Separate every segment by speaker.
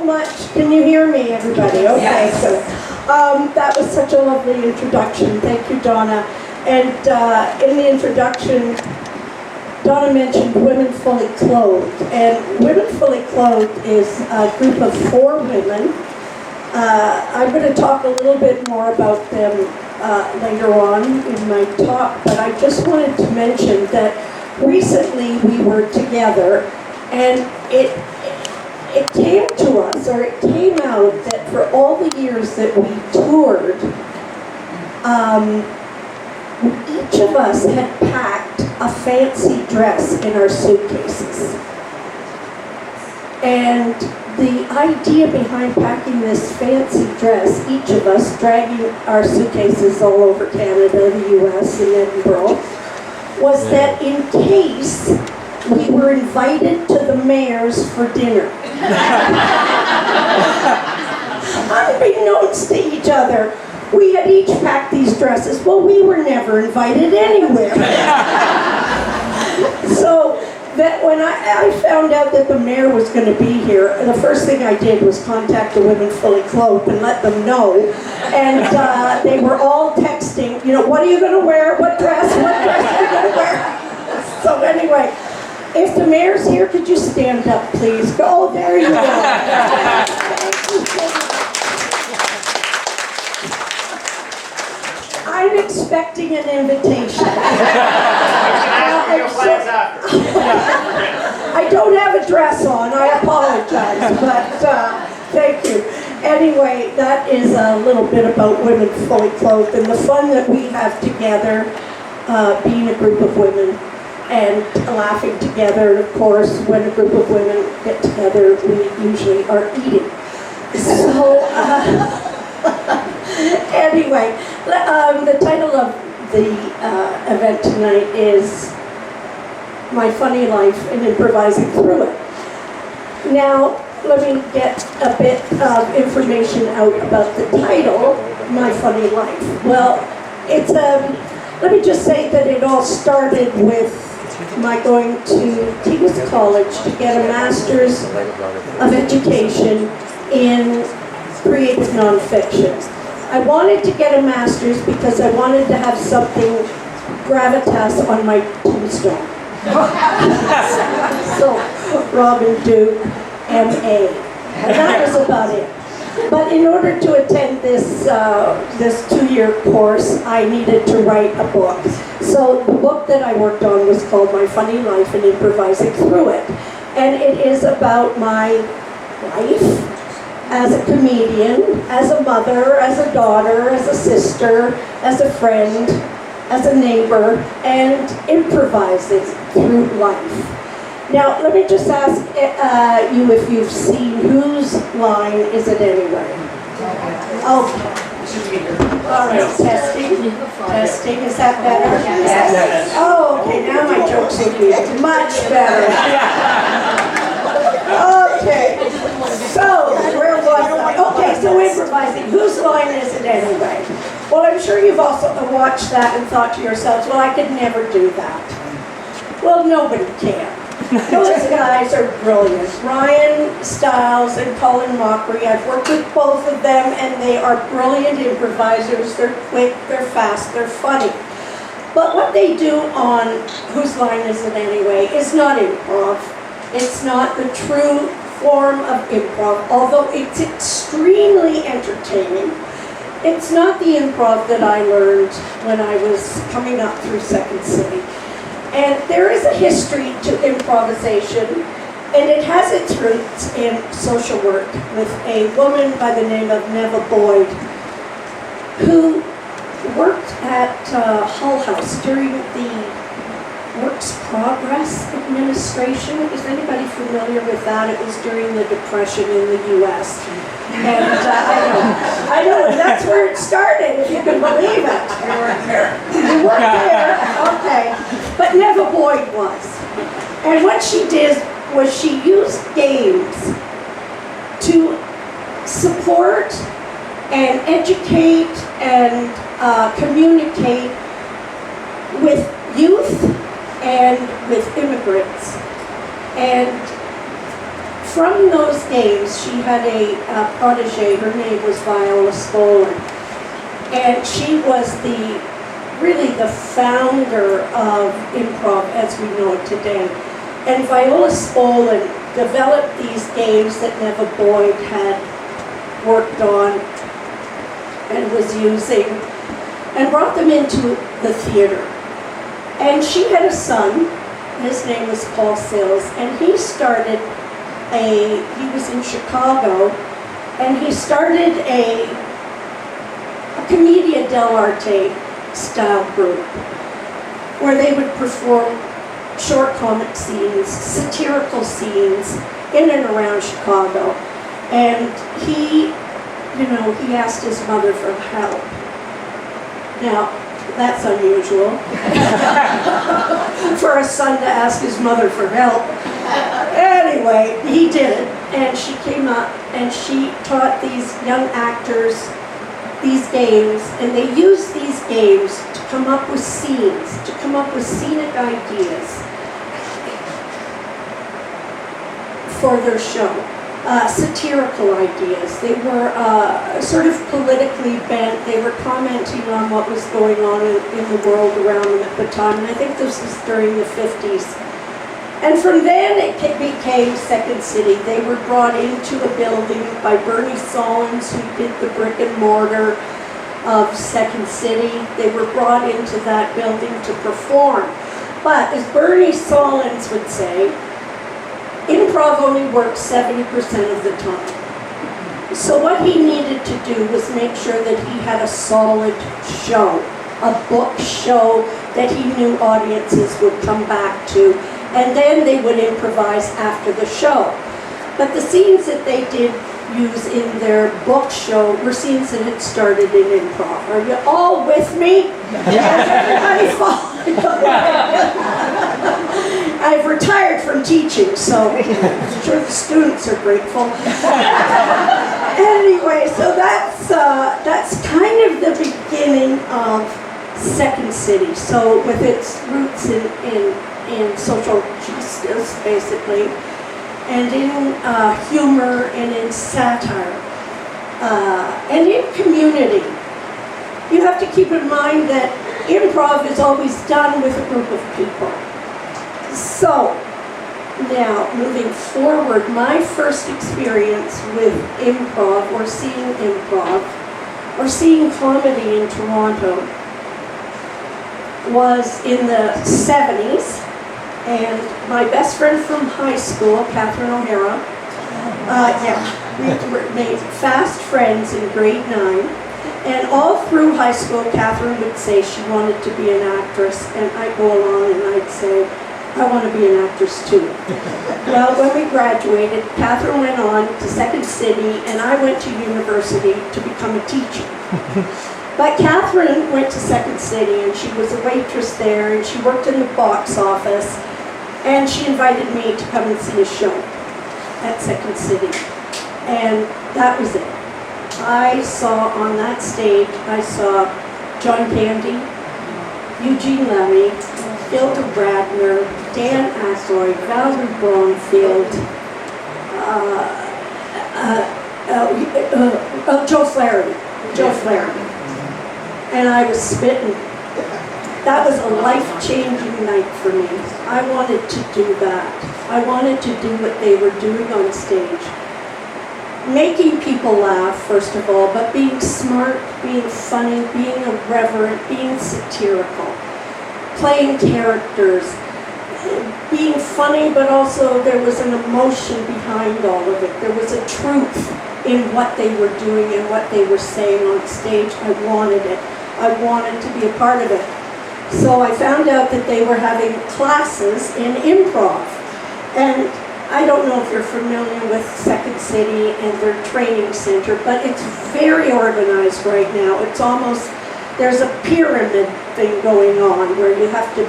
Speaker 1: much. Can you hear me, everybody? Okay, so that was such a lovely introduction. Thank you, Donna. And in the introduction, Donna mentioned Women Fully Clothed. And Women Fully Clothed is a group of 4 women. I'm going to talk a little bit more about them later on in my talk, but I just wanted to mention that recently we were together, and it came to us, or it came out, that for all the years that we toured, each of us had packed a fancy dress in our suitcases. And the idea behind packing this fancy dress, each of us dragging our suitcases all over Canada, the US, and Edinburgh, was that in case we were invited to the mayor's for dinner. Unbeknownst to each other, we had each packed these dresses. Well, we were never invited anywhere. So that when I found out that the mayor was going to be here, the first thing I did was contact the Women Fully Clothed and let them know. And they were all texting, you know, what are you going to wear? What dress? What dress are you going to wear? So anyway, if the mayor's here, could you stand up, please? Oh, there you go. Thank you so much. I'm expecting an invitation. I don't have a dress on, I apologize, but thank you. Anyway, that is a little bit about Women Fully Clothed and the fun that we have together, being a group of women and laughing together. And of course, when a group of women get together, we usually are eating. So, anyway, the title of the event tonight is My Funny Life and Improvising Through It. Now, let me get a bit of information out about the title, My Funny Life. Well, it's let me just say that it all started with my going to King's College to get a Master's of Education in Creative Nonfiction. I wanted to get a Master's because I wanted to have something gravitas on my tombstone. So, Robin Duke, M.A. And that was about it. But in order to attend this 2-year course, I needed to write a book. So the book that I worked on was called My Funny Life and Improvising Through It. And it is about my life as a comedian, as a mother, as a daughter, as a sister, as a friend, as a neighbor, and improvising through life. Now, let me just ask you if you've seen Whose Line Is It Anyway? Okay. All right, testing. Testing, is that better?
Speaker 2: Yes.
Speaker 1: Oh, okay, now my jokes will be much better. Okay, so where was I? Okay, so improvising. Whose line is it anyway? Well, I'm sure you've also watched that and thought to yourselves, well, I could never do that. Well, nobody can. Those guys are brilliant. Ryan Stiles and Colin Mockery, I've worked with both of them, and they are brilliant improvisers. They're quick, they're fast, they're funny. But what they do on Whose Line Is It Anyway is not improv. It's not the true form of improv, although it's extremely entertaining. It's not the improv that I learned when I was coming up through Second City. And there is a history to improvisation, and it has its roots in social work with a woman by the name of Neva Boyd, who worked at Hull House during the Works Progress Administration. Is anybody familiar with that? It was during the Depression in the U.S. And I know, and that's where it started, if you can believe it. You weren't there. You weren't there, okay. But Neva Boyd was. And what she did was she used games to support and educate and communicate with youth and with immigrants. And from those games, she had a protege. Her name was Viola Spolin. And she was really the founder of improv as we know it today. And Viola Spolin developed these games that Neva Boyd had worked on and was using, and brought them into the theater. And she had a son, his name was Paul Sills, and he was in Chicago, and he started a Commedia dell'arte style group, where they would perform short comic scenes, satirical scenes in and around Chicago. And he asked his mother for help. Now, that's unusual for a son to ask his mother for help. Anyway, he did it, and she came up and she taught these young actors these games, and they used these games to come up with scenes, to come up with scenic ideas for their show. Satirical ideas. They were sort of politically bent. They were commenting on what was going on in the world around them at the time, and I think this was during the 50s. And from then it became Second City. They were brought into a building by Bernie Solins, who did the brick and mortar of Second City. They were brought into that building to perform. But as Bernie Solins would say, improv only works 70% of the time. So what he needed to do was make sure that he had a solid show, a book show that he knew audiences would come back to, and then they would improvise after the show. But the scenes that they did use in their book show were scenes that had started in improv. Are you all with me? Everybody following? I've retired from teaching, so I'm sure the students are grateful. Anyway, so that's kind of the beginning of Second City. So with its roots in social justice, basically, and in humor and in satire, and in community. You have to keep in mind that improv is always done with a group of people. So, now, moving forward, my first experience with improv, or seeing comedy in Toronto, was in the 70s, and my best friend from high school, Catherine O'Hara, we were made fast friends in grade 9, and all through high school, Catherine would say she wanted to be an actress, and I'd go along and I'd say, I want to be an actress too. Well, when we graduated, Catherine went on to Second City, and I went to university to become a teacher. But Catherine went to Second City, and she was a waitress there, and she worked in the box office, and she invited me to come and see a show at Second City. And that was it. I saw on that stage, I saw John Candy, Eugene Levy, Hilda Bradner, Dan Aykroyd, Valerie Bromfield, Joe Flaherty. And I was smitten. That was a life-changing night for me. I wanted to do that. I wanted to do what they were doing on stage. Making people laugh, first of all, but being smart, being funny, being irreverent, being satirical. Playing characters, being funny, but also there was an emotion behind all of it. There was a truth in what they were doing and what they were saying on stage. I wanted it. I wanted to be a part of it. So I found out that they were having classes in improv. And I don't know if you're familiar with Second City and their training center, but it's very organized right now. It's almost, there's a pyramid thing going on where you have to,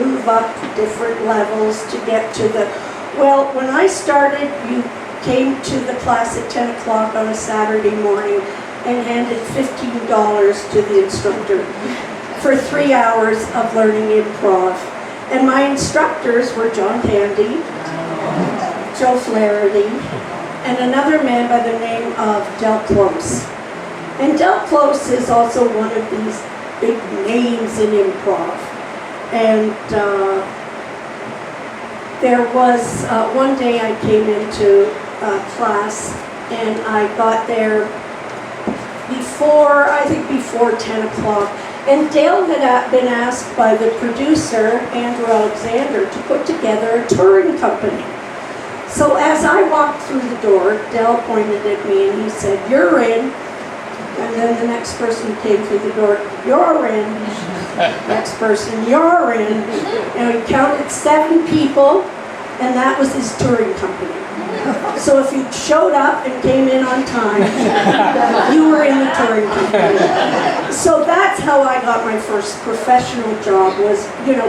Speaker 1: move up different levels to get to the, well, when I started, you came to the class at 10 o'clock on a Saturday morning and handed $15 to the instructor for 3 hours of learning improv. And my instructors were John Candy, Joe Flaherty, and another man by the name of Del Close. And Del Close is also one of these big names in improv. And there was one day I came into class, and I got there before 10 o'clock. And Dale had been asked by the producer, Andrew Alexander, to put together a touring company. So as I walked through the door, Dale pointed at me and he said, "You're in." And then the next person came through the door, "You're in." Next person, "You're in." And he counted 7 people, and that was his touring company. So if you showed up and came in on time, you were in the touring company. So that's how I got my first professional job, was,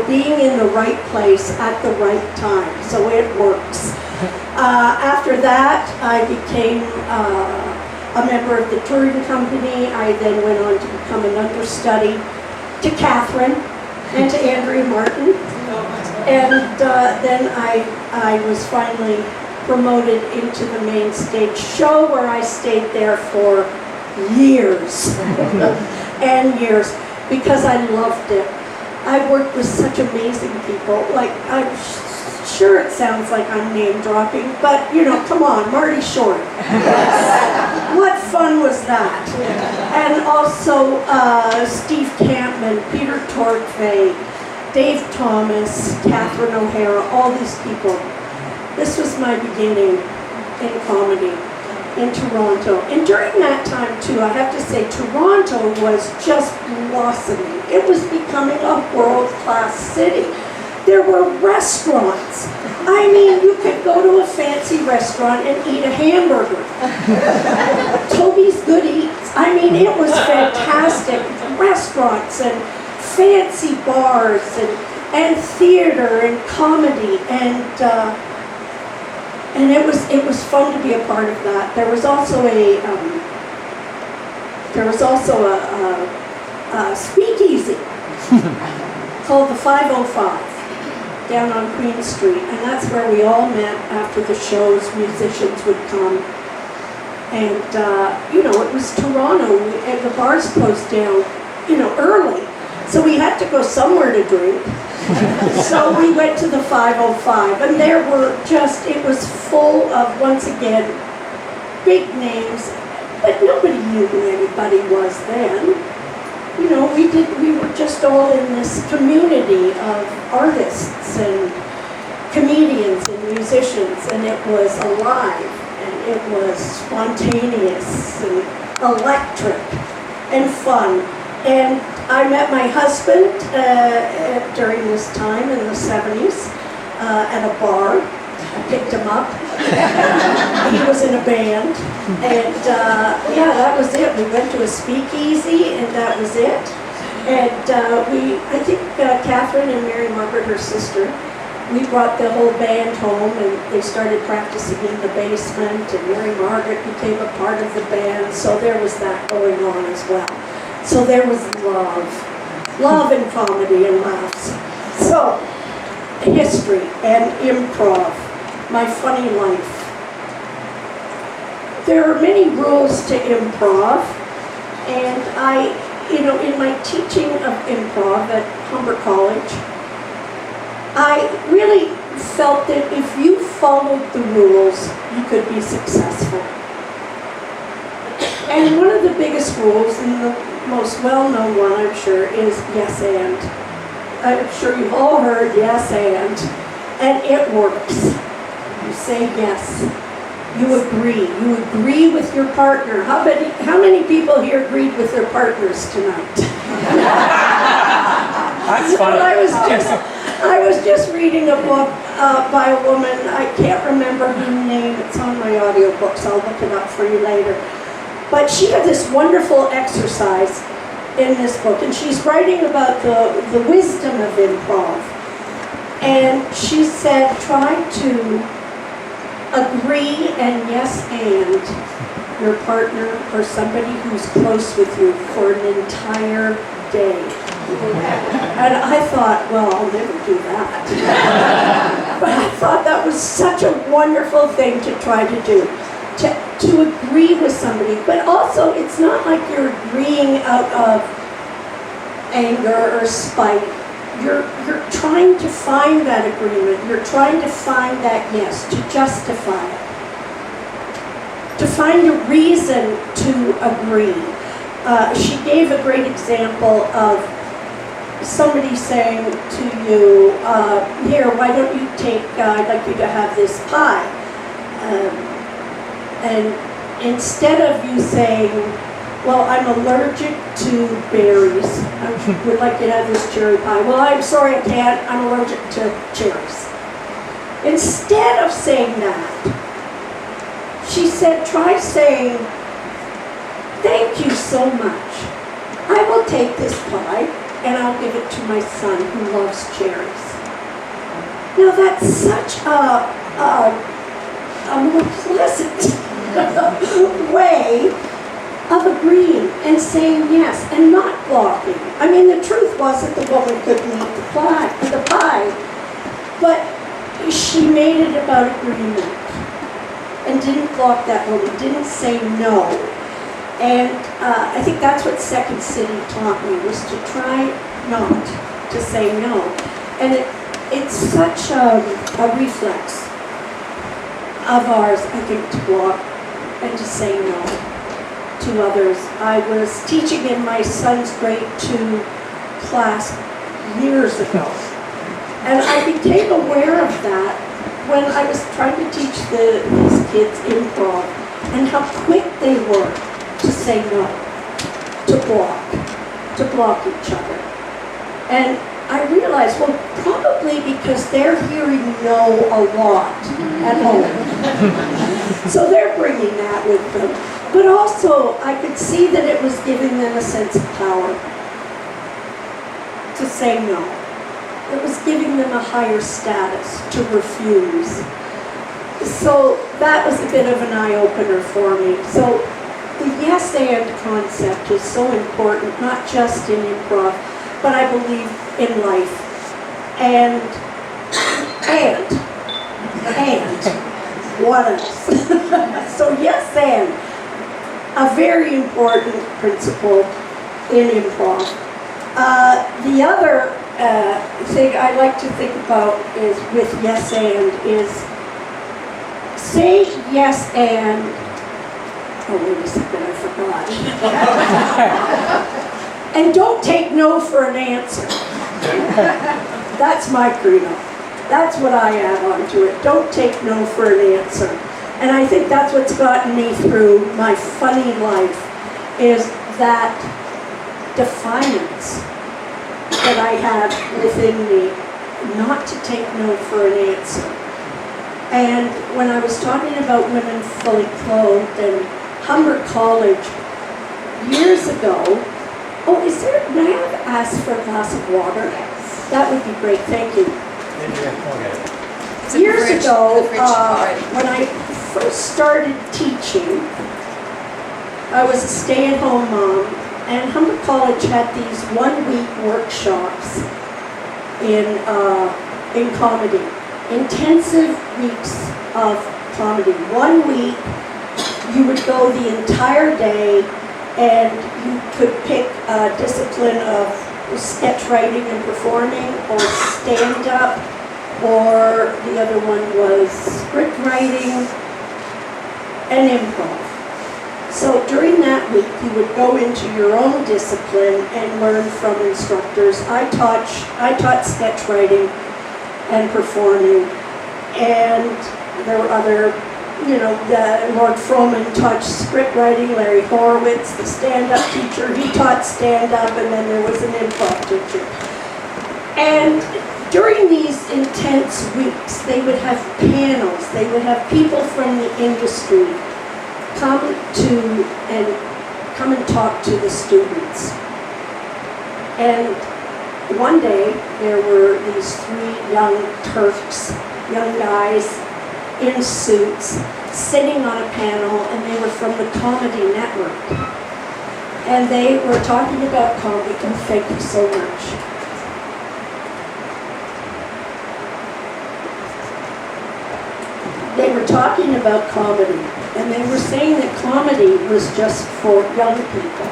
Speaker 1: being in the right place at the right time. So it works. After that, I became a member of the touring company. I then went on to become an understudy to Catherine and to Andrea Martin. And then I was finally promoted into the main stage show, where I stayed there for years and years, because I loved it. I worked with such amazing people. Like, I'm sure it sounds like I'm name dropping, but come on, Marty Short. What fun was that? And also Steve Campman, Peter Tortve, Dave Thomas, Catherine O'Hara, all these people. This was my beginning in comedy in Toronto. And during that time, too, I have to say, Toronto was just blossoming. It was becoming a world-class city. There were restaurants. I mean, you could go to a fancy restaurant and eat a hamburger. Toby's Good Eats. I mean, it was fantastic. Restaurants and fancy bars and theater and comedy, and it was fun to be a part of that. There was also a speakeasy called the 505 down on Queen Street, and that's where we all met after the shows. Musicians would come, and it was Toronto, and the bars closed down early, so we had to go somewhere to drink. So we went to the 505, and it was full of, once again, big names, but nobody knew who anybody was then. We were just all in this community of artists and comedians and musicians, and it was alive, and it was spontaneous and electric and fun. And I met my husband during this time in the 70s at a bar. I picked him up. He was in a band. And that was it. We went to a speakeasy, and that was it. And I think Catherine and Mary Margaret, her sister, we brought the whole band home, and they started practicing in the basement, and Mary Margaret became a part of the band. So there was that going on as well. So there was love and comedy and laughs. So, history and improv, my funny life. There are many rules to improv, and in my teaching of improv at Humber College, I really felt that if you followed the rules, you could be successful. And one of the biggest rules, and the most well-known one, I'm sure, is yes and. I'm sure you've all heard yes and it works. You say yes. You agree with your partner. How many people here agreed with their partners tonight?
Speaker 2: That's funny.
Speaker 1: I was just reading a book by a woman. I can't remember her name. It's on my audiobook, so I'll look it up for you later. But she had this wonderful exercise in this book, and she's writing about the wisdom of improv. And she said, try to agree and yes and your partner or somebody who's close with you for an entire day. And I thought, well, I'll never do that. But I thought that was such a wonderful thing to try to do, to agree with somebody. But also, it's not like you're agreeing out of anger or spite. You're trying to find that agreement. You're trying to find that yes, to justify it, to find a reason to agree. She gave a great example of somebody saying to you, here, why don't you take, I'd like you to have this pie. And instead of you saying, well, I'm allergic to berries, I would like you to have this cherry pie. Well, I'm sorry, I can't, I'm allergic to cherries. Instead of saying that, she said, try saying, thank you so much. I will take this pie and I'll give it to my son who loves cherries. Now that's such a more pleasant way of agreeing and saying yes and not blocking. I mean, the truth was that the woman couldn't eat the pie, but she made it about agreement and didn't block that woman, didn't say no. And I think that's what Second City taught me, was to try not to say no. And it's such a reflex of ours, I think, to block and to say no to others. I was teaching in my son's grade 2 class years ago. And I became aware of that when I was trying to teach these kids improv, and how quick they were to say no, to block each other. And I realized, well, probably because they're hearing no a lot at home. So they're bringing that with them. But also, I could see that it was giving them a sense of power to say no. It was giving them a higher status to refuse. So that was a bit of an eye-opener for me. So the yes and concept is so important, not just in improv, but I believe in life. And what else? So yes and, a very important principle in improv. The other thing I like to think about is with yes and is say yes and, oh wait a second, I forgot. And don't take no for an answer. That's my credo. That's what I add on to it. Don't take no for an answer. And I think that's what's gotten me through my funny life, is that defiance that I have within me, not to take no for an answer. And when I was talking about women fully clothed and Humber College years ago, may I ask for a glass of water? Yes. That would be great, thank you. Years ago, when I first started teaching, I was a stay-at-home mom, and Humber College had these one-week workshops in comedy, intensive weeks of comedy. 1 week, you would go the entire day, and you could pick a discipline of sketch writing and performing, or stand-up, or the other one was script writing and improv. So during that week, you would go into your own discipline and learn from instructors. I taught sketch writing and performing, and there were other, Lord Froman taught script writing, Larry Horowitz, the stand-up teacher, he taught stand-up, and then there was an improv teacher. And during these intense weeks, they would have panels, they would have people from the industry come and talk to the students. And one day, there were these 3 young Turks, young guys in suits, sitting on a panel, and they were from the Comedy Network. And they were talking about comedy. And thank you so much. They were talking about comedy, and they were saying that comedy was just for young people.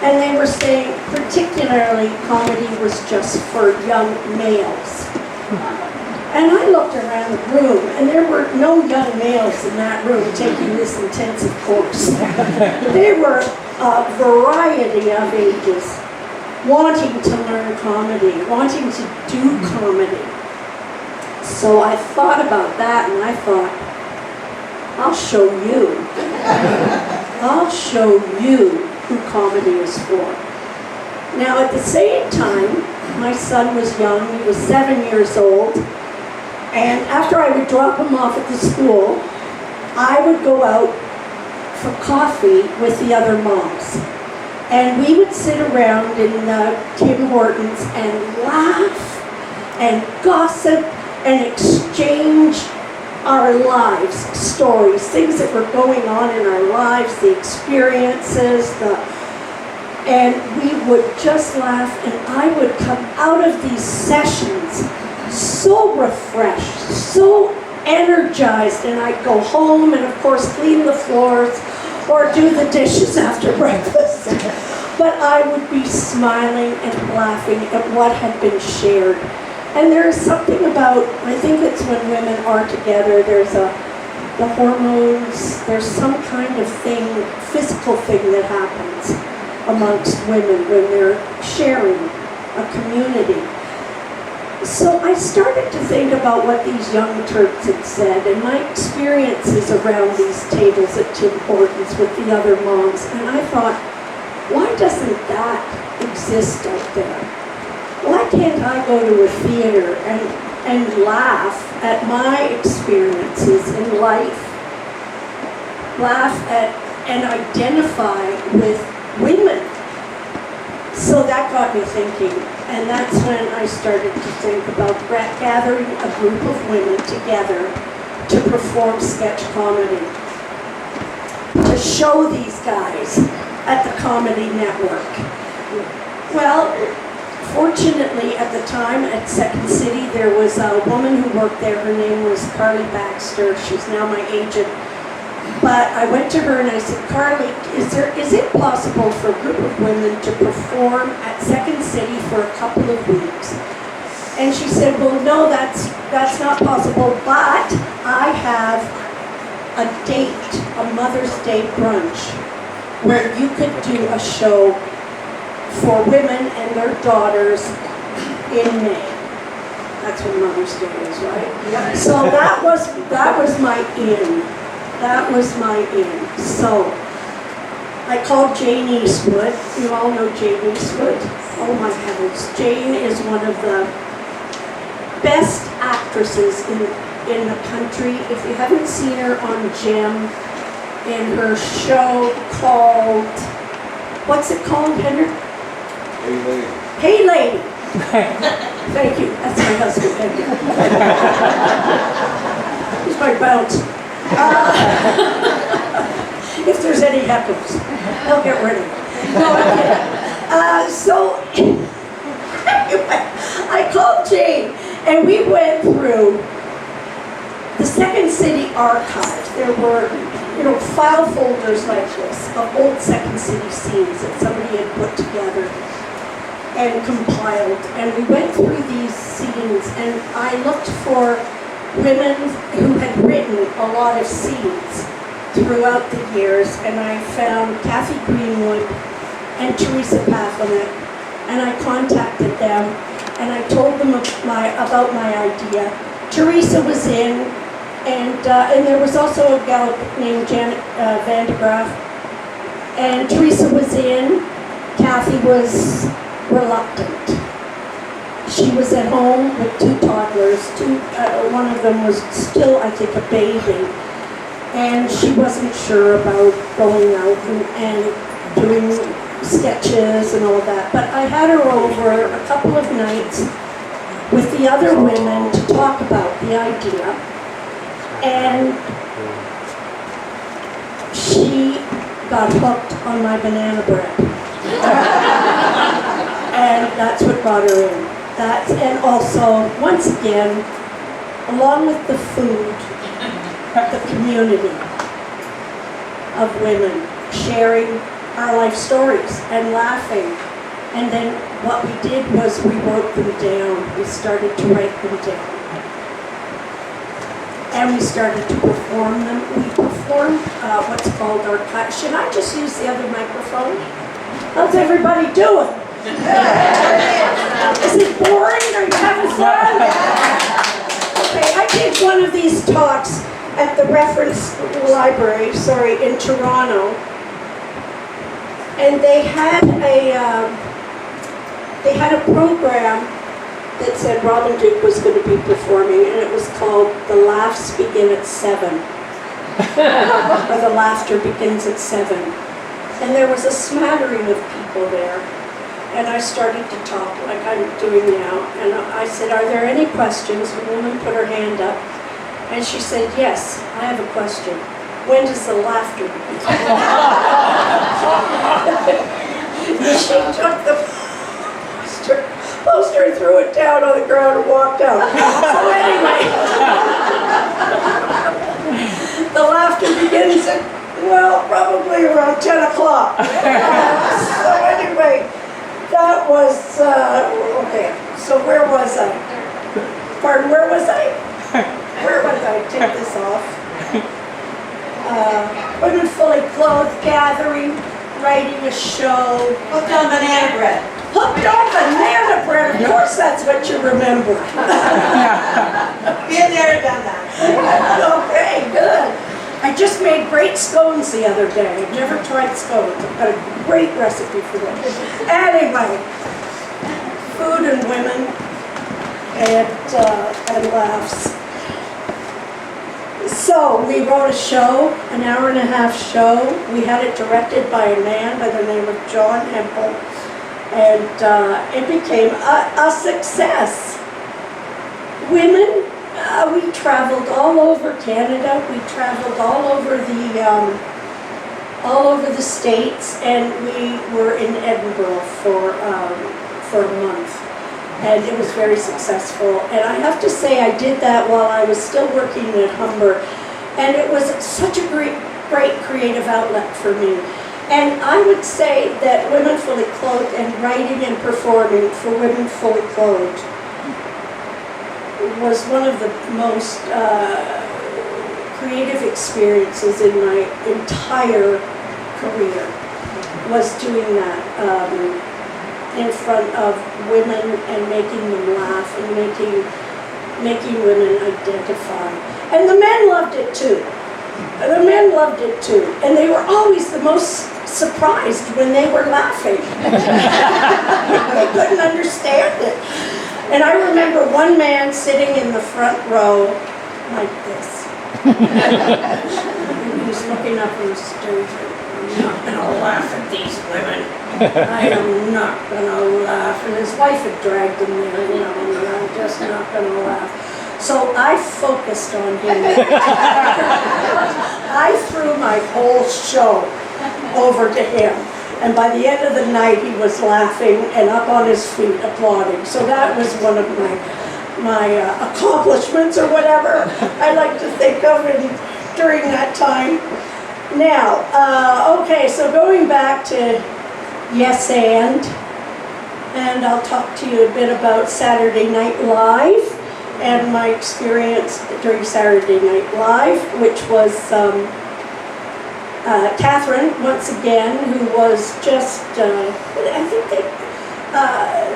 Speaker 1: And they were saying particularly comedy was just for young males. And I looked around the room, and there were no young males in that room taking this intensive course. There were a variety of ages wanting to learn comedy, wanting to do comedy. So I thought about that, and I thought, I'll show you. I'll show you who comedy is for. Now, at the same time, my son was young. He was 7 years old. And after I would drop him off at the school, I would go out for coffee with the other moms. And we would sit around in Tim Hortons and laugh and gossip and exchange our lives, stories, things that were going on in our lives, the experiences, and we would just laugh, and I would come out of these sessions so refreshed, so energized, and I'd go home and of course clean the floors or do the dishes after breakfast. But I would be smiling and laughing at what had been shared. And there is something about, I think it's when women are together, there's the hormones, there's some kind of thing, physical thing that happens amongst women when they're sharing a community. So I started to think about what these young Turks had said and my experiences around these tables at Tim Hortons with the other moms. And I thought, why doesn't that exist out there? Why can't I go to a theater and laugh at my experiences in life? Laugh at and identify with women. So that got me thinking, and that's when I started to think about gathering a group of women together to perform sketch comedy, to show these guys at the Comedy Network. Well, fortunately at the time at Second City, there was a woman who worked there. Her name was Carly Baxter. She's now my agent. But I went to her and I said, Carly, is it possible for a group of women to perform at Second City for a couple of weeks? And she said, well, no, that's not possible, but I have a date, a Mother's Day brunch, where you could do a show for women and their daughters in May. That's when Mother's Day is, right? Yeah. So that was my in. That was my in. So I called Jane Eastwood. You all know Jane Eastwood. Oh my heavens. Jane is one of the best actresses in the country. If you haven't seen her on Gem, in her show called, what's it called, Henry?
Speaker 2: Hey Lady.
Speaker 1: Hey Lady. Thank you. That's my husband, Henry. He's my bouncer. If there's any heckles, he'll get rid of it. No, I'm kidding. So anyway, I called Jane, and we went through the Second City archives. There were, file folders like this of old Second City scenes that somebody had put together and compiled. And we went through these scenes, and I looked for women who had written a lot of scenes throughout the years, and I found Kathy Greenwood and Teresa Pathlinek, and I contacted them, and I told them about my idea. Teresa was in, and there was also a gal named Janet Van de Graaf, and Teresa was in. Kathy was reluctant. She was at home with two toddlers. One of them was still, I think, a baby. And she wasn't sure about going out and doing sketches and all that. But I had her over a couple of nights with the other women to talk about the idea. And she got hooked on my banana bread. And that's what brought her in. And also, once again, along with the food, the community of women sharing our life stories and laughing. And then what we did was we wrote them down. We started to write them down. And we started to perform them. We performed what's called our cut. Should I just use the other microphone? How's everybody doing? Is it boring? Are you having fun? Okay, I did one of these talks at the Reference Library, in Toronto. And they had a program that said Robin Duke was going to be performing, and it was called The Laughs Begin at 7. Or The Laughter Begins at 7. And there was a smattering of people there. And I started to talk like I'm doing now. And I said, are there any questions? The woman put her hand up. And she said, yes, I have a question. When does the laughter begin? She took the poster and threw it down on the ground and walked out. So anyway, the laughter begins at, well, probably around 10 o'clock. So anyway, that was, okay, so where was I? Pardon, where was I? Where was I? Take this off. Women Fully Clothed gathering, writing a show.
Speaker 2: Hooked on banana bread.
Speaker 1: Hooked on banana bread, of course that's what you remember.
Speaker 2: Been there, done that.
Speaker 1: Okay, good. I just made great scones the other day. I've never tried scones. I've got a great recipe for them. Anyway, food and women and laughs. So we wrote a show, an hour-and-a-half show. We had it directed by a man by the name of John Hempel, and it became a success. Women, we traveled all over Canada. We traveled all over the states, and we were in Edinburgh for a month. And it was very successful. And I have to say, I did that while I was still working at Humber. And it was such a great creative outlet for me. And I would say that Women Fully Clothed and writing and performing for Women Fully Clothed was one of the most creative experiences in my entire career, was doing that. In front of women and making them laugh and making women identify. And the men loved it too. The men loved it too. And they were always the most surprised when they were laughing. They couldn't understand it. And I remember one man sitting in the front row like this. He was looking up in the stage. I'm not going to laugh at these women. I am not going to laugh. And his wife had dragged him there, and I'm just not going to laugh. So I focused on him. I threw my whole show over to him. And by the end of the night, he was laughing and up on his feet applauding. So that was one of my accomplishments or whatever I like to think of during that time. Now, okay, so going back to Yes and I'll talk to you a bit about Saturday Night Live and my experience during Saturday Night Live, which was Catherine, once again, who was just, I think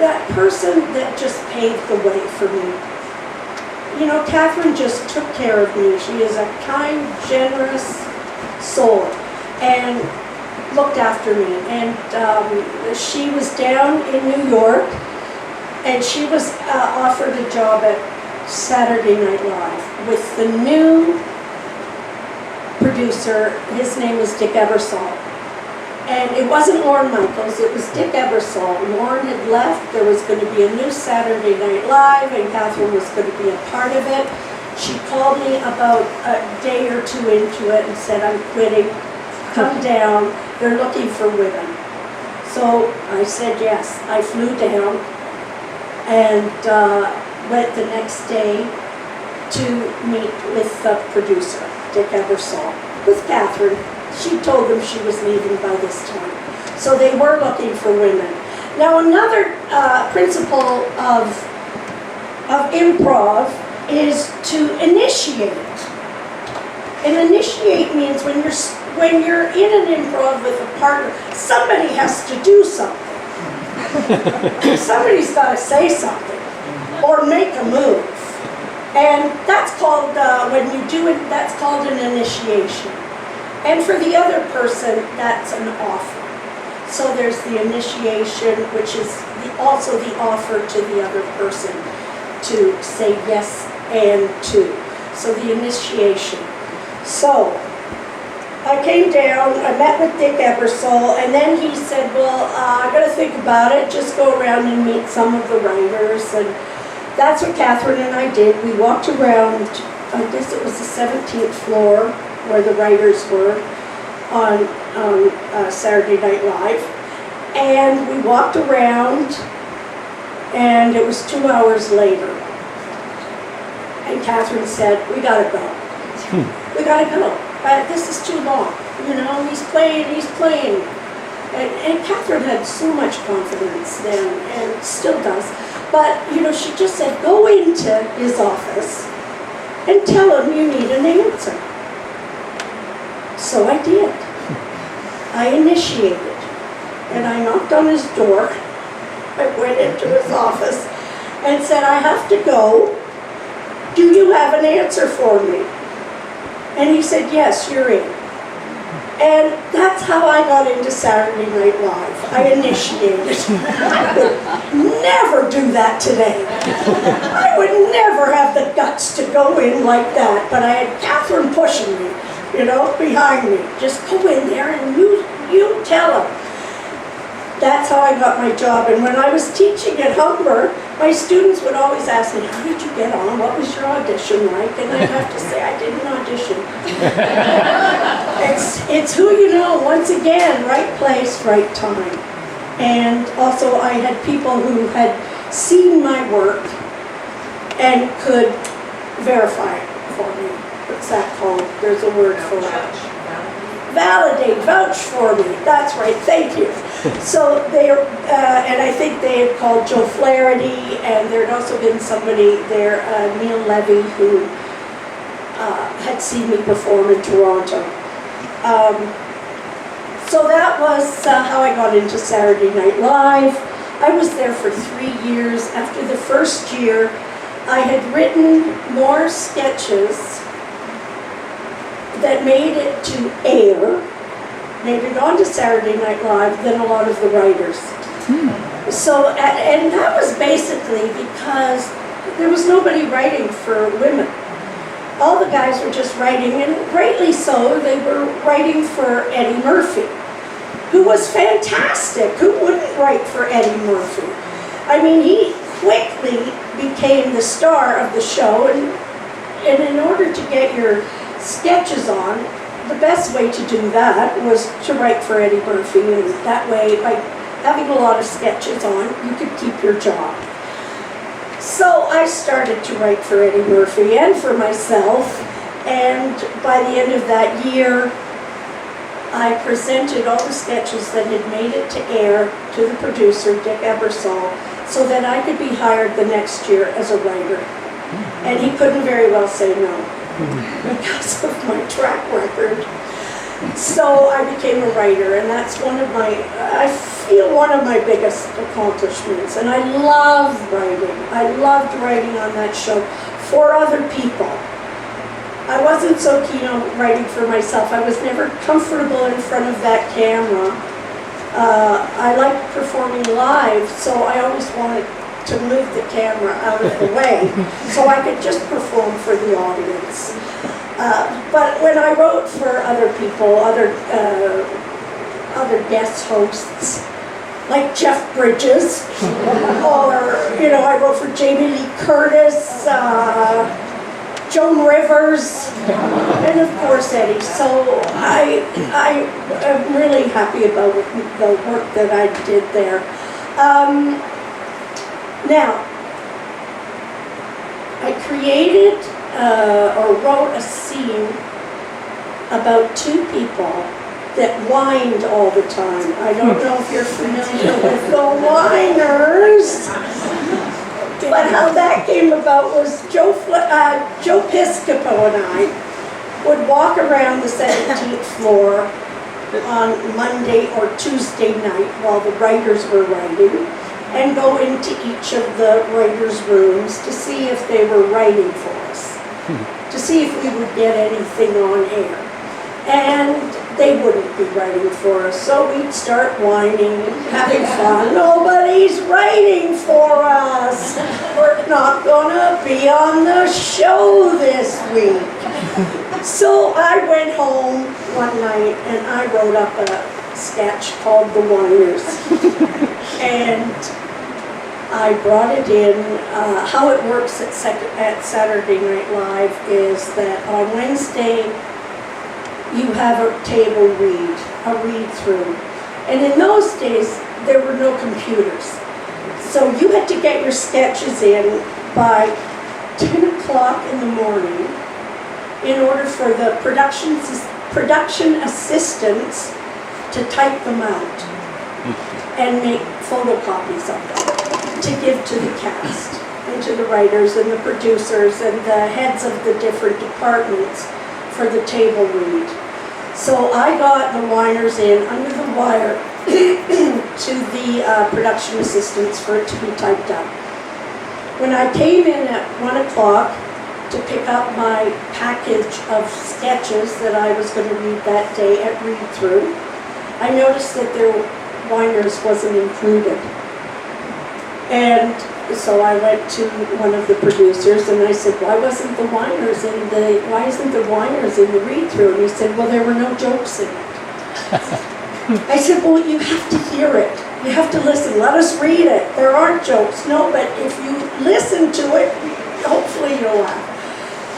Speaker 1: that person that just paved the way for me. You know, Catherine just took care of me. She is a kind, generous soul and looked after me. And she was down in New York, and she was offered a job at Saturday Night Live with the new producer. His name was Dick Ebersol. And it wasn't Lorne Michaels, it was Dick Ebersol. Lorne had left, there was going to be a new Saturday Night Live, and Catherine was going to be a part of it. She called me about a day or two into it and said, I'm quitting. come down, they're looking for women. So I said yes. I flew down and went the next day to meet with the producer, Dick Ebersol, with Catherine. She told them she was leaving by this time. So they were looking for women. Now another principle of improv is to initiate. And initiate means when you're in an improv with a partner, somebody has to do something. Somebody's got to say something or make a move. And that's called, when you do it, that's called an initiation. And for the other person, that's an offer. So there's the initiation, which is also the offer to the other person to say yes and to. So the initiation. So I came down, I met with Dick Ebersol, and then he said, well, I got to think about it, just go around and meet some of the writers. And that's what Catherine and I did. We walked around, I guess it was the 17th floor where the writers were on Saturday Night Live. And we walked around, and it was 2 hours later. And Catherine said, we gotta go. We gotta go. This is too long. You know, he's playing. And Catherine had so much confidence then, and still does. But, you know, she just said, go into his office and tell him you need an answer. So I did. I initiated. And I knocked on his door. I went into his office and said, I have to go. Do you have an answer for me? And he said, yes, you're in. And that's how I got into Saturday Night Live. I initiated. Never do that today. I would never have the guts to go in like that. But I had Catherine pushing me, you know, behind me. Just go in there and you tell him. That's how I got my job. And when I was teaching at Humber, my students would always ask me, how did you get on? What was your audition like? And I'd have to say, I didn't audition. It's who you know, once again, right place, right time. And also I had people who had seen my work and could verify it for me. What's that called? There's a word for it. Validate, vouch for me. That's right, thank you. So they, and I think they had called Joe Flaherty, and there had also been somebody there, Neil Levy, who had seen me perform in Toronto. So that was how I got into Saturday Night Live. I was there for 3 years. After the first year, I had written more sketches that made it to air, made it onto Saturday Night Live than a lot of the writers. So, and that was basically because there was nobody writing for women. All the guys were just writing, and rightly so, they were writing for Eddie Murphy, who was fantastic. Who wouldn't write for Eddie Murphy? I mean, he quickly became the star of the show, and in order to get your sketches on, the best way to do that was to write for Eddie Murphy, and that way, by having a lot of sketches on, you could keep your job. So I started to write for Eddie Murphy and for myself, and by the end of that year, I presented all the sketches that had made it to air to the producer, Dick Ebersol, so that I could be hired the next year as a writer. And he couldn't very well say no, because of my track record. So I became a writer, and that's I feel one of my biggest accomplishments. And I love writing. I loved writing on that show for other people. I wasn't so keen on writing for myself. I was never comfortable in front of that camera. I liked performing live, so I always wanted to move the camera out of the way so I could just perform for the audience. But when I wrote for other people, other guest hosts, like Jeff Bridges, or, you know, I wrote for Jamie Lee Curtis, Joan Rivers, and of course Eddie. So I am really happy about the work that I did there. Now, I created or wrote a scene about two people that whined all the time. I don't know if you're familiar with the whiners, but how that came about was Joe Piscopo and I would walk around the 17th floor on Monday or Tuesday night while the writers were writing, and go into each of the writers' rooms to see if they were writing for us, to see if we would get anything on air. And they wouldn't be writing for us, so we'd start whining and having fun. Nobody's writing for us. We're not gonna be on the show this week. So I went home one night and I wrote up a sketch called The Whiners. And I brought it in. How it works at Saturday Night Live is that on Wednesday, you have a table read, a read-through. And in those days, there were no computers. So you had to get your sketches in by 10 o'clock in the morning in order for the production assistants to type them out and make photocopies of them to give to the cast and to the writers and the producers and the heads of the different departments for the table read. So I got the whiners in under the wire to the production assistants for it to be typed up. When I came in at 1 o'clock to pick up my package of sketches that I was going to read that day at read-through, I noticed that their whiners wasn't included. And so I went to one of the producers and I said, why isn't the whiners in the read-through? And he said, well, there were no jokes in it. I said, well, you have to hear it. You have to listen. Let us read it. There aren't jokes. No, but if you listen to it, hopefully you'll laugh.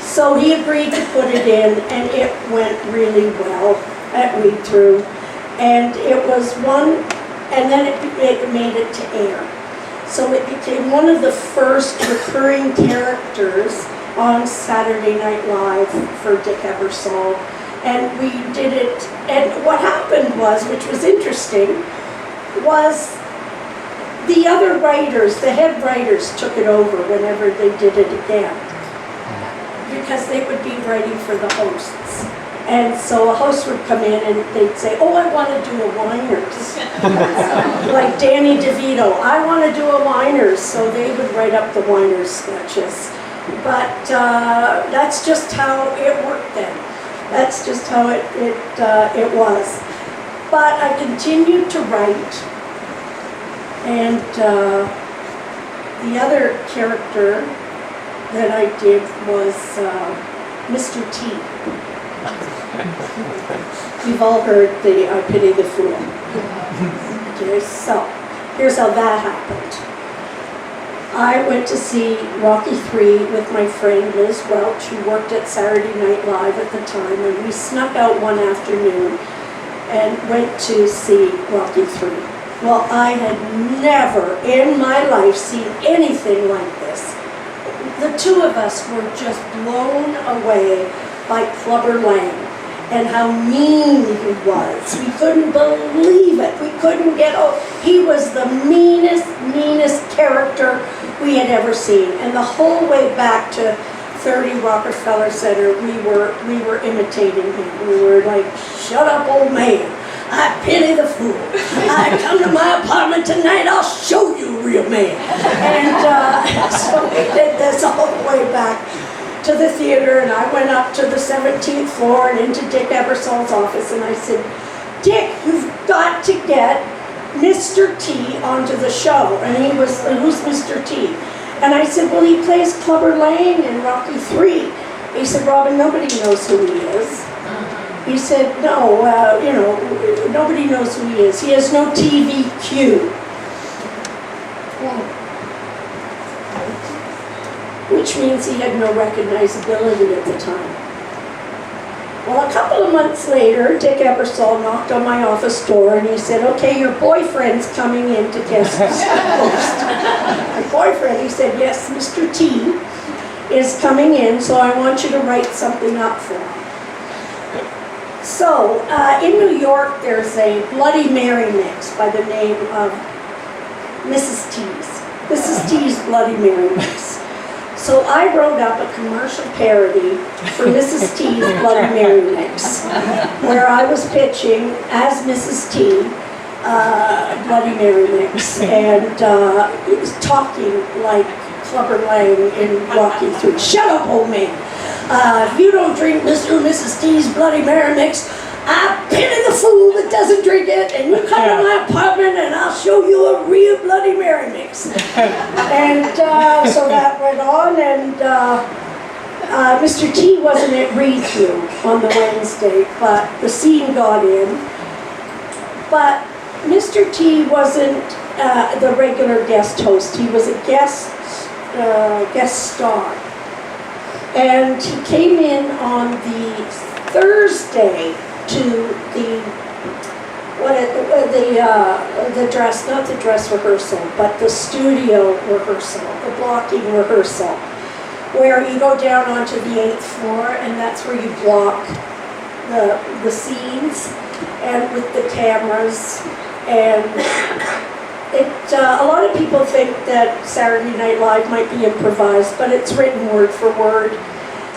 Speaker 1: So he agreed to put it in, and it went really well at read-through. And it was one, and then it made it to air. So it became one of the first recurring characters on Saturday Night Live for Dick Ebersol. And we did it, and what happened was, which was interesting, was the other writers, the head writers, took it over whenever they did it again. Because they would be writing for the hosts. And so a host would come in and they'd say, oh, I want to do a whiners. Like Danny DeVito, I want to do a whiners. So they would write up the whiners sketches. But that's just how it worked then. That's just how it was. But I continued to write. And the other character that I did was Mr. T. You've all heard the I Pity the Fool. Okay, so here's how that happened. I went to see Rocky III with my friend Liz Welch, who worked at Saturday Night Live at the time, and we snuck out one afternoon and went to see Rocky III. Well, I had never in my life seen anything like this. The two of us were just blown away by Clubber Lang and how mean he was. We couldn't believe it. We couldn't get over. He was the meanest character we had ever seen. And the whole way back to 30 Rockefeller Center, we were imitating him. We were like, shut up, old man. I pity the fool. I come to my apartment tonight, I'll show you a real man. And so we did this all the way back to the theater, and I went up to the 17th floor and into Dick Ebersol's office, and I said, Dick, you've got to get Mr. T onto the show. And he was, who's Mr. T? And I said, well, he plays Clubber Lang in Rocky III. He said, Robin, nobody knows who he is. He said, no, nobody knows who he is. He has no TVQ. which means he had no recognizability at the time. Well, a couple of months later, Dick Ebersol knocked on my office door and he said, okay, your boyfriend's coming in to guest host. My boyfriend, he said, yes, Mr. T is coming in, so I want you to write something up for him. So, in New York, there's a Bloody Mary mix by the name of Mrs. T's. Mrs. T's Bloody Mary mix. So I wrote up a commercial parody for Mrs. T's Bloody Mary mix, where I was pitching as Mrs. T, Bloody Mary mix, and it was talking like Clubber Lang in Walking Through. Shut up, old man. If you don't drink Mr. and Mrs. T's Bloody Mary mix, I pity the fool that doesn't drink it, and you come to my apartment and I'll show you a real Bloody Mary mix. And so that went on, and Mr. T wasn't at read-through on the Wednesday, but the scene got in. But Mr. T wasn't the regular guest host. He was a guest star. And he came in on the Thursday to the dress, not the dress rehearsal, but the studio rehearsal, the blocking rehearsal, where you go down onto the 8th floor and that's where you block the scenes and with the cameras. And a lot of people think that Saturday Night Live might be improvised, but it's written word for word.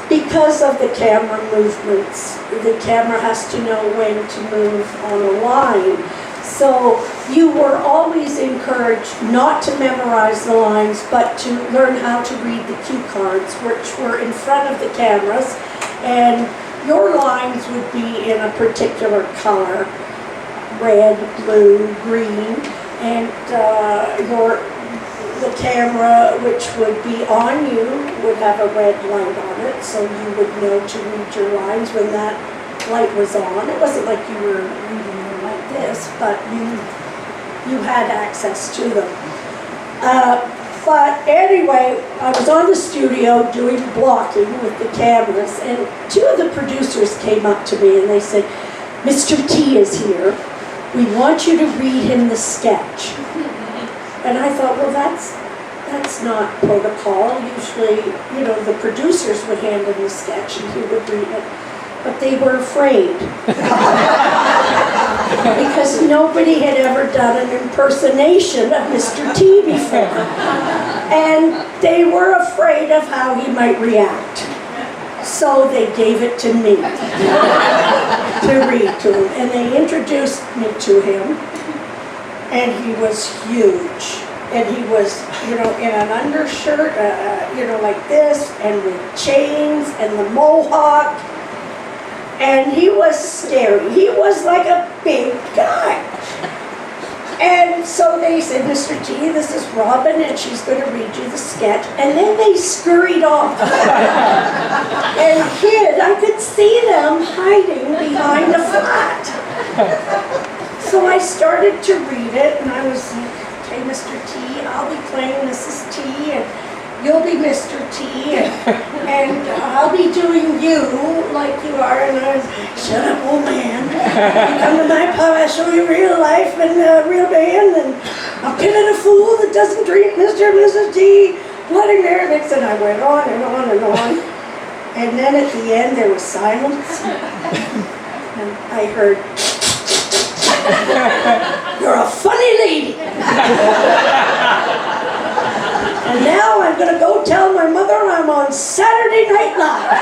Speaker 1: Because of the camera movements, the camera has to know when to move on a line. So you were always encouraged not to memorize the lines, but to learn how to read the cue cards, which were in front of the cameras, and your lines would be in a particular color, red, blue, green, and the camera, which would be on you, would have a red light on it, so you would know to read your lines when that light was on. It wasn't like you were reading them like this, but you had access to them. But anyway, I was on the studio doing blocking with the cameras, and two of the producers came up to me and they said, Mr. T is here. We want you to read him the sketch. And I thought, well, that's not protocol. Usually, the producers would hand him the sketch and he would read it. But they were afraid. Because nobody had ever done an impersonation of Mr. T before. And they were afraid of how he might react. So they gave it to me to read to him. And they introduced me to him. And he was huge. And he was, in an undershirt, like this, and with chains, and the mohawk. And he was scary. He was like a big guy. And so they said, Mr. T, this is Robin, and she's going to read you the sketch. And then they scurried off. And hid. I could see them hiding behind a flat. So I started to read it, and I was like, okay, Mr. T, I'll be playing Mrs. T, and you'll be Mr. T, and I'll be doing you like you are. And I was like, shut up, old man. You come to my pub, I show you real life and real band, and I'll pin it a fool that doesn't drink Mr. and Mrs. T, Bloody Mary mix. And I went on and on and on. And then at the end, there was silence. And I heard, you're a funny lady. And now I'm going to go tell my mother I'm on Saturday Night Live.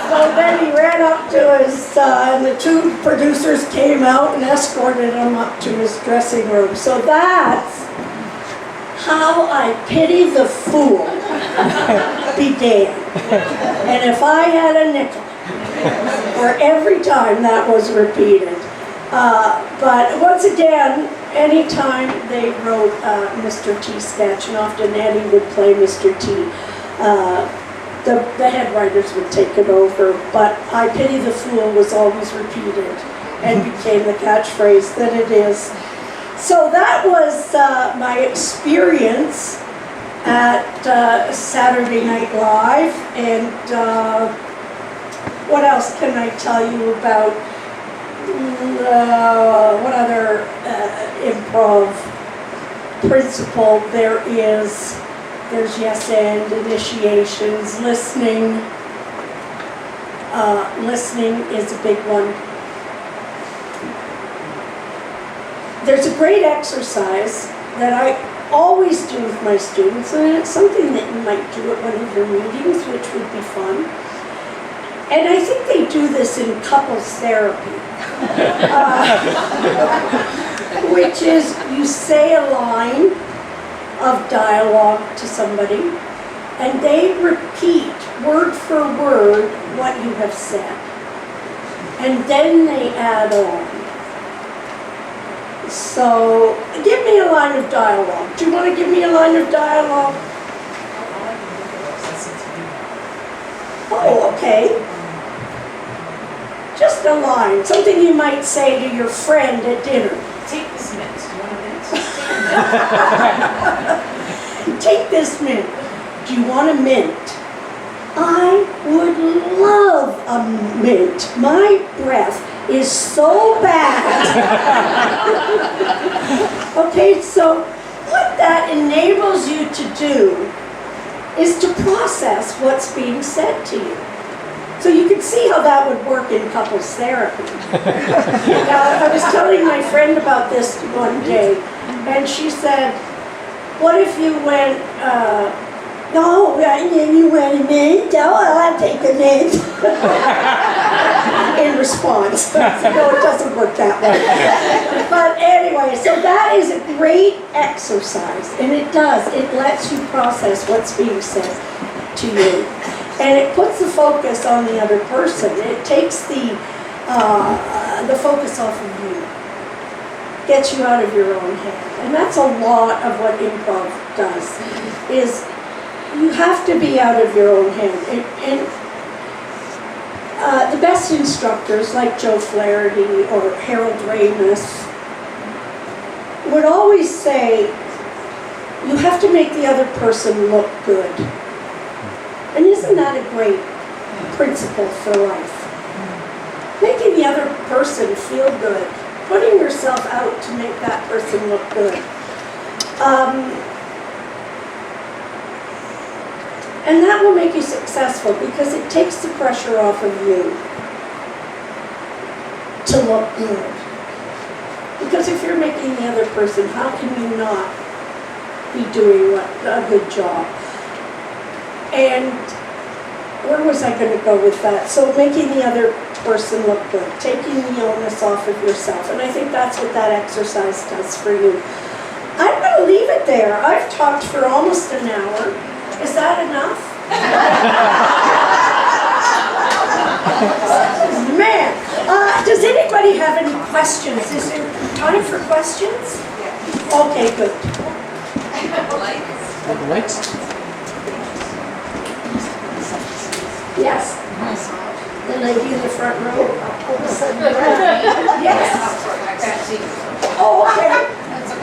Speaker 1: So then he ran up to his, and the two producers came out and escorted him up to his dressing room. So that's how I pity the fool began. And if I had a nickel for every time that was repeated. But once again, anytime they wrote Mr. T sketch, and often Eddie would play Mr. T, the head writers would take it over, but I pity the fool was always repeated and became the catchphrase that it is. So that was my experience at Saturday Night Live, and what else can I tell you about? What other improv principle there is? There's yes and, initiations, listening. Listening is a big one. There's a great exercise that I always do with my students, and it's something that you might do at one of your meetings, which would be fun. And I think they do this in couples therapy, which is you say a line of dialogue to somebody, and they repeat word for word what you have said. And then they add on. So, give me a line of dialogue. Do you want to give me a line of dialogue? Oh, okay. Just a line. Something you might say to your friend at dinner.
Speaker 2: Take this mint. Do you want a mint?
Speaker 1: Take this mint. Do you want a mint? I would love a mint. My breath is so bad. Okay, so what that enables you to do is to process what's being said to you. So you can see how that would work in couples therapy. Now, I was telling my friend about this one day, and she said, what if you went, no, you went a mint, oh, I'll take a mint. In response. No, it doesn't work that way. But anyway, so that is a great exercise, and it does. It lets you process what's being said to you. And it puts the focus on the other person. It takes the focus off of you. Gets you out of your own head. And that's a lot of what improv does, is you have to be out of your own head. And the best instructors, like Joe Flaherty or Harold Ramis, would always say, you have to make the other person look good. And isn't that a great principle for life? Making the other person feel good, putting yourself out to make that person look good. And that will make you successful because it takes the pressure off of you to look good. Because if you're making the other person, how can you not be doing a good job? And where was I going to go with that? So making the other person look good, taking the onus off of yourself. And I think that's what that exercise does for you. I'm going to leave it there. I've talked for almost an hour. Is that enough? Man, does anybody have any questions? Is there time for questions? Okay, good.
Speaker 3: Lights?
Speaker 1: Yes. The lady in the front row. All of a sudden, yes. Oh, okay.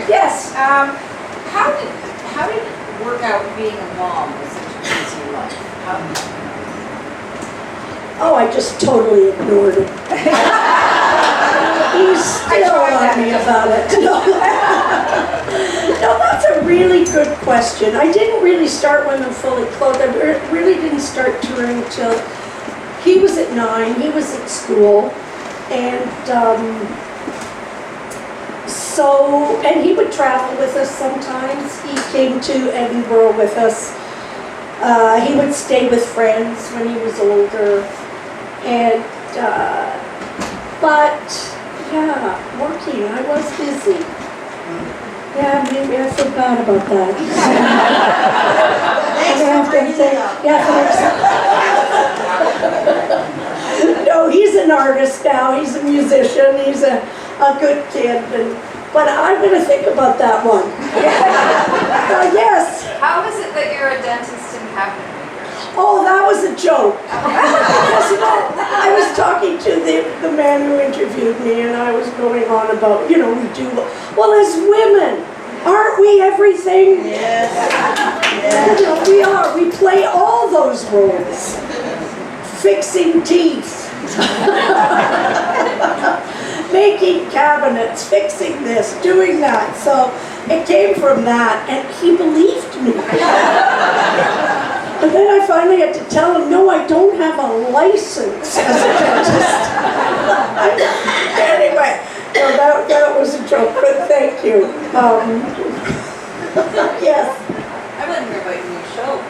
Speaker 1: Yes.
Speaker 2: How did it work out being a mom with such a busy life?
Speaker 1: Oh, I just totally ignored it. He's still on me about it. No, that's a really good question. I didn't really start when I'm fully clothed. I really didn't start touring until he was at 9. He was at school. And and he would travel with us sometimes. He came to Edinburgh with us. He would stay with friends when he was older. And, but, yeah, working, I was busy. Yeah, maybe I feel bad about that. No, he's an artist now, he's a musician, he's a good kid, but I'm going to think about that one. Yes.
Speaker 4: How is it that you're a dentist in cabinet maker?
Speaker 1: Oh, that was a joke. Because, I was talking to the man who interviewed me, and I was going on about, we do, well, as women, Aren't we everything? Yes. We are. We play all those roles. Fixing teeth. Making cabinets, fixing this, doing that. So it came from that, and he believed me. And then I finally had to tell him, no, I don't have a license as a dentist. Anyway, so that was a joke, but thank you. Yes.
Speaker 2: I want to hear about your new show.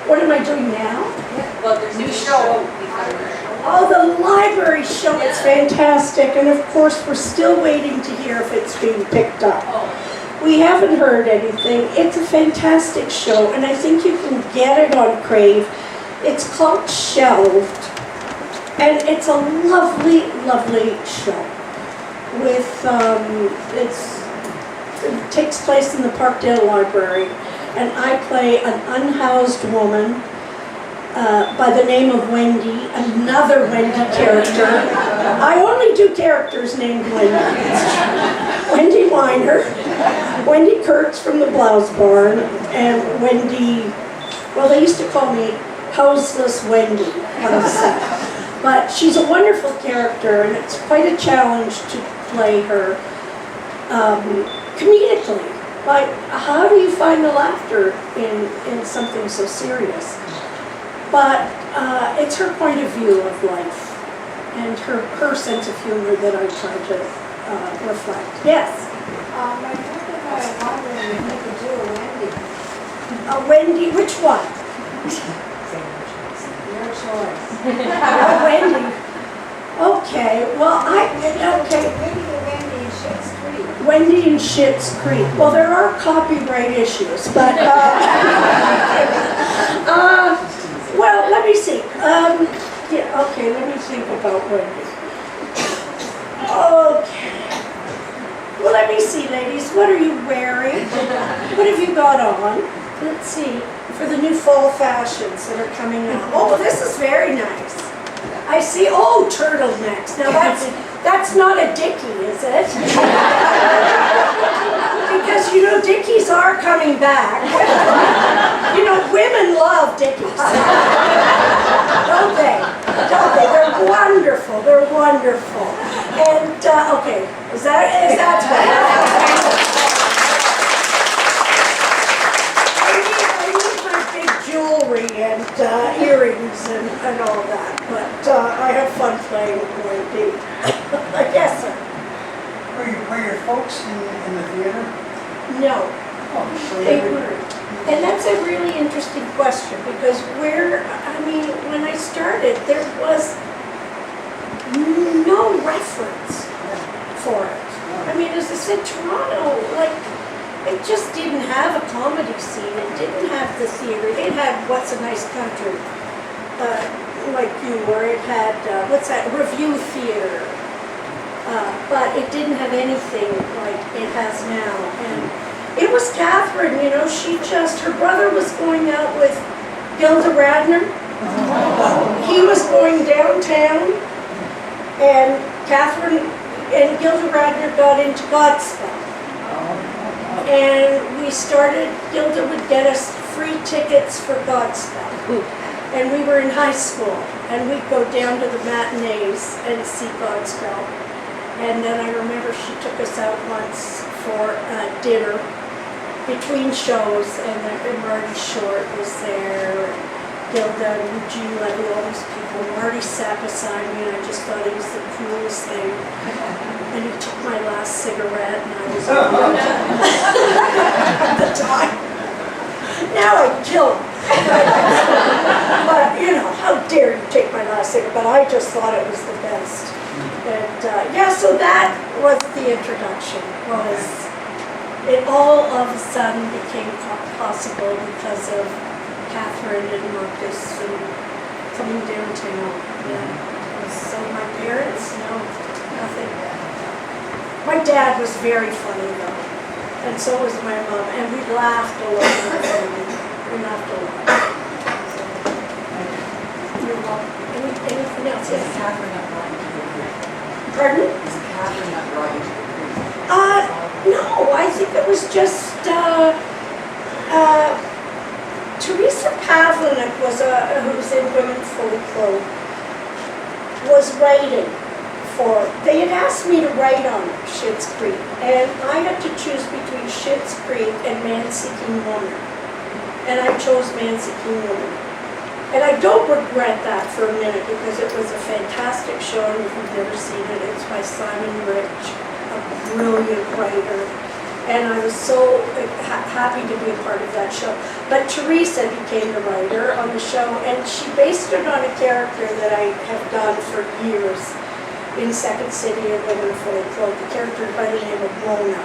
Speaker 1: What am I doing now?
Speaker 2: Well, there's a new show.
Speaker 1: Oh, the library show, it's fantastic, and of course, we're still waiting to hear if it's being picked up. We haven't heard anything. It's a fantastic show, and I think you can get it on Crave. It's called Shelved, and it's a lovely, lovely show. With, it takes place in the Parkdale Library, and I play an unhoused woman by the name of Wendy, another Wendy character. I only do characters named Wendy. Wendy Weiner, Wendy Kurtz from the Blouse Barn, and Wendy, well, they used to call me Houseless Wendy on the set. But she's a wonderful character, and it's quite a challenge to play her comedically. Like, how do you find the laughter in something so serious? But it's her point of view of life and her sense of humor that I try to reflect. Yes?
Speaker 3: My friend and I are wondering if you could do a Wendy.
Speaker 1: Wendy, which one?
Speaker 3: Your choice.
Speaker 1: Wendy. Okay, well, okay.
Speaker 3: Maybe the Wendy in Schitt's Creek.
Speaker 1: Wendy in Schitt's Creek. Well, there are copyright issues, but, well, let me see. Yeah, okay, let me think about Wendy. Okay. Well, let me see, ladies. What are you wearing? What have you got on? Let's see. For the new fall fashions that are coming out. Oh, this is very nice. I see. Oh, turtlenecks. Now that's not a dickie, is it? Because you know dickies are coming back. You know, women love dickies. Don't they? Don't they? They're wonderful. They're wonderful. And okay, is that right? I need my big jewelry and earrings and all that. But I have fun playing with Wendy. Yes, sir.
Speaker 5: Were your folks in the theater?
Speaker 1: No.
Speaker 5: Oh, so
Speaker 1: They weren't. And that's a really interesting question because when I started, there was no reference for it. I mean, as I said, Toronto, like, it just didn't have a comedy scene. It didn't have the theater. It had What's a Nice Country, like you, where it had, Review Theater. But it didn't have anything like it has now. And it was Catherine, you know, her brother was going out with Gilda Radner. He was going downtown, and Catherine and Gilda Radner got into Godspell. And we started, Gilda would get us free tickets for Godspell. And we were in high school, and we'd go down to the matinees and see Godspell. And then I remember she took us out once for dinner between shows, and Marty Short was there, and Gilda and Eugene Levy, all these people. Marty sat beside me, and I just thought he was the coolest thing. And he took my last cigarette, and I was at the time. Now I'd kill him. But, you know, how dare you take my last cigarette? But I just thought it was the best. And, yeah, so that was the introduction, it all of a sudden became possible because of Catherine and Marcus and coming downtown. Yeah. So my parents, no, nothing. My dad was very funny though, and so was my mom, and we laughed a lot. We laughed a lot. So, you're welcome. Anything else? Yes.
Speaker 2: Catherine not right?
Speaker 1: Pardon?
Speaker 2: Is Catherine not right?
Speaker 1: No, I think it was just, Teresa Pavlinick who's in Women Fully Clothed, was writing they had asked me to write on Schitt's Creek, and I had to choose between Schitt's Creek and Man-Seeking Woman. And I chose Man-Seeking Woman. And I don't regret that for a minute, because it was a fantastic show, and if you've never seen it, it's by Simon Rich, a brilliant writer. And I was so happy to be a part of that show. But Teresa became the writer on the show, and she based it on a character that I have done for years in Second City and Women Fully Clothed, a character by the name of Mona,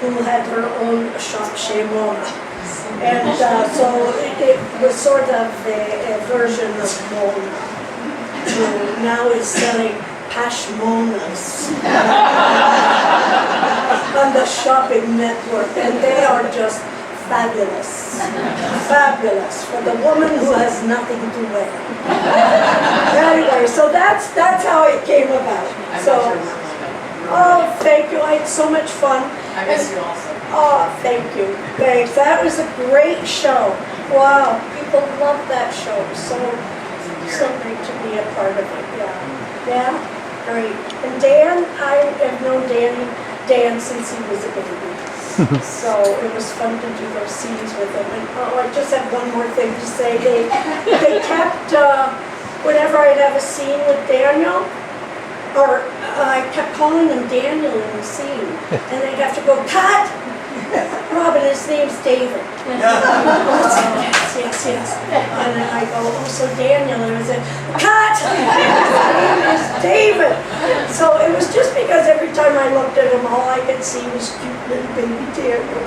Speaker 1: who had her own shop chez Mona. And so it was sort of a version of Mona, who now is selling Pashmonas on the shopping network, and they are just fabulous. Fabulous for the woman who has nothing to wear. Anyway, so that's how it came about. So, oh, thank you. I had so much fun.
Speaker 2: I miss you also.
Speaker 1: Oh, thank you. Thanks. That was a great show. Wow, people love that show. So great to be a part of it. Yeah. Yeah, great. And Dan, I have known Dan since he was a baby. So it was fun to do those scenes with him. And I just have one more thing to say. They kept, whenever I'd have a scene with Daniel, or I kept calling him Daniel in the scene, and they'd have to go, cut! Robin, his name's David. Yes. And then I go, oh, so Daniel, and I said, cut! His name is David. So it was just because every time I looked at him, all I could see was cute little baby Daniel.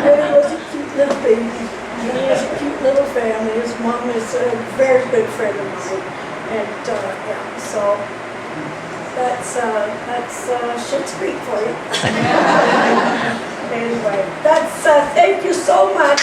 Speaker 1: And he was a cute little baby. And he has a cute little family. His mom is a very good friend of mine. And yeah, so that's Schitt's Creek for you. Anyway, thank you so much.